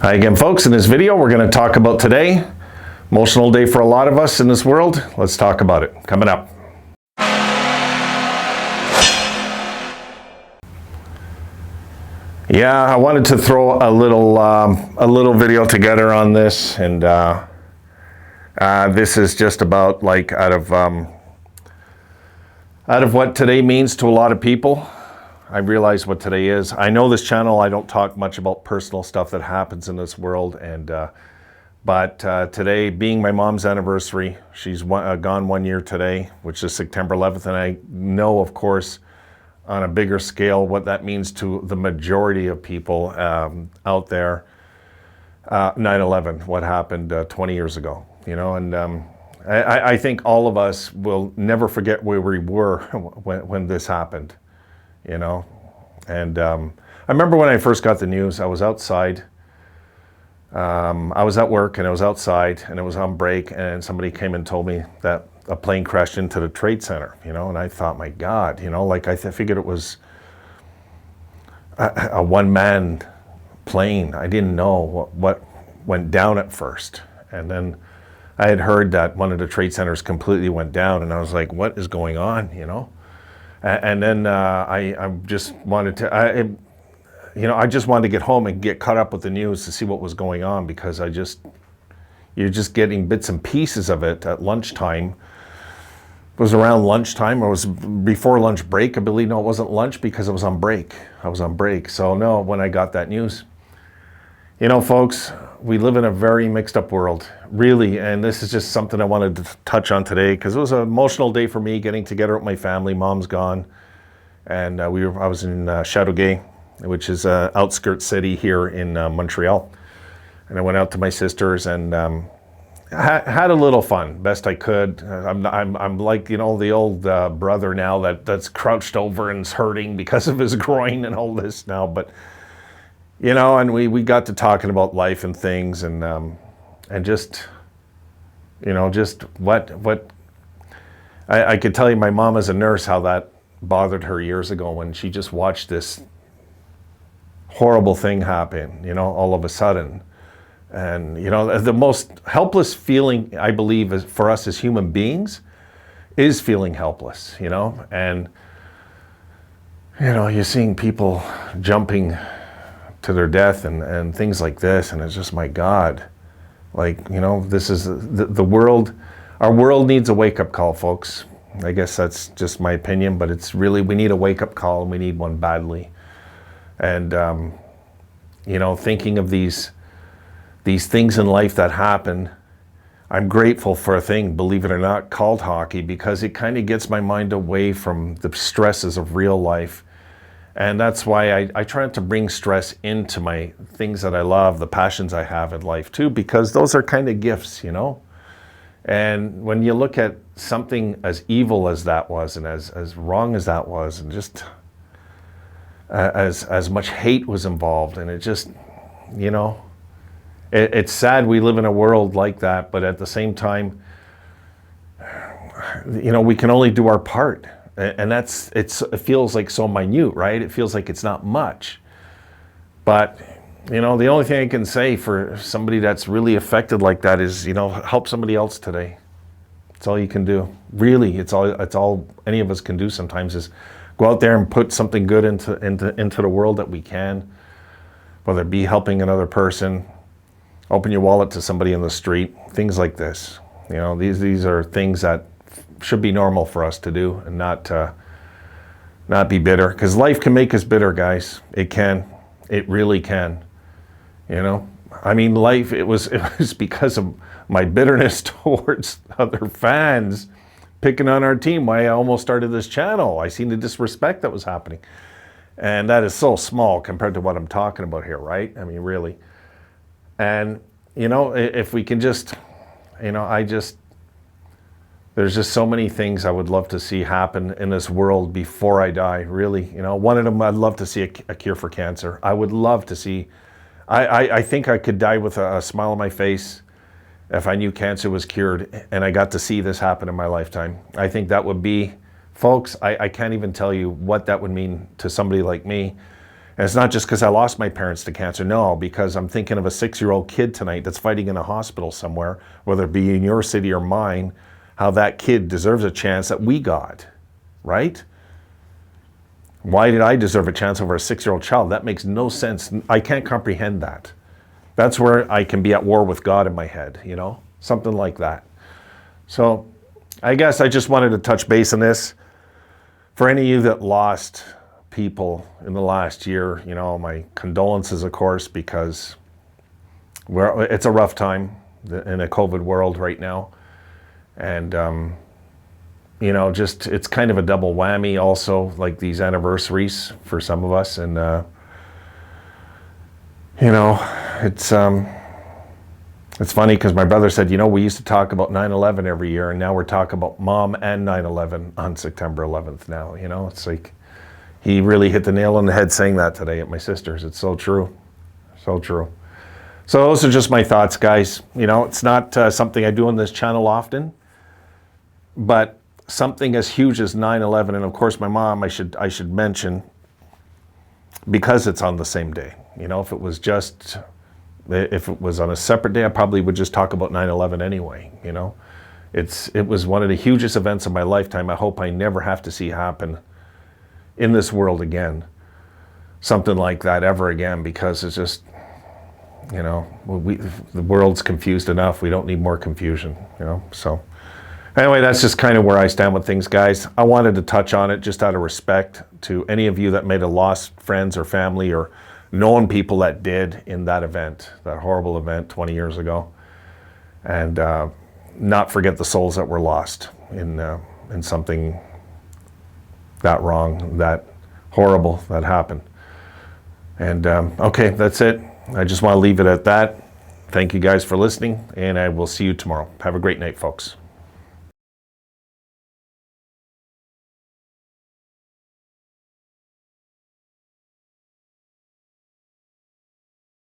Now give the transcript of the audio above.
Hi again, folks. In this video, we're going to talk about today. Emotional day for a lot of us in this world. Let's talk about it. Coming up. Yeah, I wanted to throw a little video together on this, and this is just about like out of what today means to a lot of people. I realize what today is. I know this channel, I don't talk much about personal stuff that happens in this world, and but today being my mom's anniversary, she's gone 1 year today, which is September 11th, and I know, of course, on a bigger scale, what that means to the majority of people out there. 9/11, what happened 20 years ago, you know, and I think all of us will never forget where we were when this happened. You know, and I remember when I first got the news, I was outside. I was at work and I was outside and it was on break, and somebody came and told me that a plane crashed into the Trade Center, you know, and I thought, my God, you know, like I figured it was a one-man plane. I didn't know what went down at first. And then I had heard that one of the trade centers completely went down, and I was like, what is going on, you know? And then I just wanted to, I just wanted to get home and get caught up with the news to see what was going on, because you're just getting bits and pieces of it at lunchtime. It was around lunchtime, or it was before lunch break, I believe. No, it wasn't lunch because I was on break. So no, when I got that news. You know, folks, we live in a very mixed up world, really, and this is just something I wanted to touch on today, because it was an emotional day for me, getting together with my family. Mom's gone, and I was in Châteauguay, which is an outskirt city here in Montreal, and I went out to my sister's and had a little fun, best I could. I'm like, you know, the old brother now that's crouched over and is hurting because of his groin and all this now, but. You know, and we got to talking about life and things, and just, you know, just what I could tell you, my mom as a nurse, how that bothered her years ago when she just watched this horrible thing happen, you know, all of a sudden. And, you know, the most helpless feeling, I believe, is for us as human beings, is feeling helpless, you know. And, you know, you're seeing people jumping to their death and things like this, and it's just, my God, like, you know, this is the world. Our world needs a wake-up call, folks. I guess that's just my opinion, but it's really, we need a wake-up call, and we need one badly. And you know, thinking of these things in life that happen, I'm grateful for a thing, believe it or not, called hockey, because it kind of gets my mind away from the stresses of real life. And that's why I try not to bring stress into my things that I love, the passions I have in life too, because those are kind of gifts, you know? And when you look at something as evil as that was, and as wrong as that was, and just as much hate was involved, and it just, you know, it's sad we live in a world like that, but at the same time, you know, we can only do our part. And it feels like so minute, right? It feels like it's not much. But, you know, the only thing I can say for somebody that's really affected like that is, you know, help somebody else today. That's all you can do. Really, it's all any of us can do sometimes, is go out there and put something good into the world that we can, whether it be helping another person, open your wallet to somebody in the street, things like this. You know, these are things that should be normal for us to do, and not be bitter, because life can make us bitter, guys. It can. It really can. You know, I mean, life, it was because of my bitterness towards other fans picking on our team why I almost started this channel. I seen the disrespect that was happening, and that is so small compared to what I'm talking about here, right? I mean, really. And, you know, if we can just, you know, there's just so many things I would love to see happen in this world before I die, really. You know, one of them, I'd love to see a cure for cancer. I would love to see, I think I could die with a smile on my face if I knew cancer was cured and I got to see this happen in my lifetime. I think that would be, folks, I can't even tell you what that would mean to somebody like me. And it's not just because I lost my parents to cancer. No, because I'm thinking of a 6-year-old kid tonight that's fighting in a hospital somewhere, whether it be in your city or mine, how that kid deserves a chance that we got, right? Why did I deserve a chance over a 6-year-old child? That makes no sense. I can't comprehend that. That's where I can be at war with God in my head, you know, something like that. So I guess I just wanted to touch base on this. For any of you that lost people in the last year, you know, my condolences, of course, because it's a rough time in a COVID world right now. And, you know, just it's kind of a double whammy also, like these anniversaries for some of us. And, you know, it's funny because my brother said, you know, we used to talk about 9/11 every year, and now we're talking about Mom and 9/11 on September 11th now. You know, it's like he really hit the nail on the head saying that today at my sister's. It's so true. So true. So those are just my thoughts, guys. You know, it's not something I do on this channel often, but something as huge as 9/11, and of course my mom, I should mention, because it's on the same day. You know, if it was on a separate day, I probably would just talk about 9/11 anyway, you know. It was one of the hugest events of my lifetime. I hope I never have to see happen in this world again, something like that ever again, because it's just, you know, the world's confused enough. We don't need more confusion, you know. So anyway, that's just kind of where I stand with things, guys. I wanted to touch on it just out of respect to any of you that may have lost friends or family or known people that did in that event, that horrible event 20 years ago, and not forget the souls that were lost in something that wrong, that horrible that happened. And okay, that's it. I just want to leave it at that. Thank you guys for listening, and I will see you tomorrow. Have a great night, folks.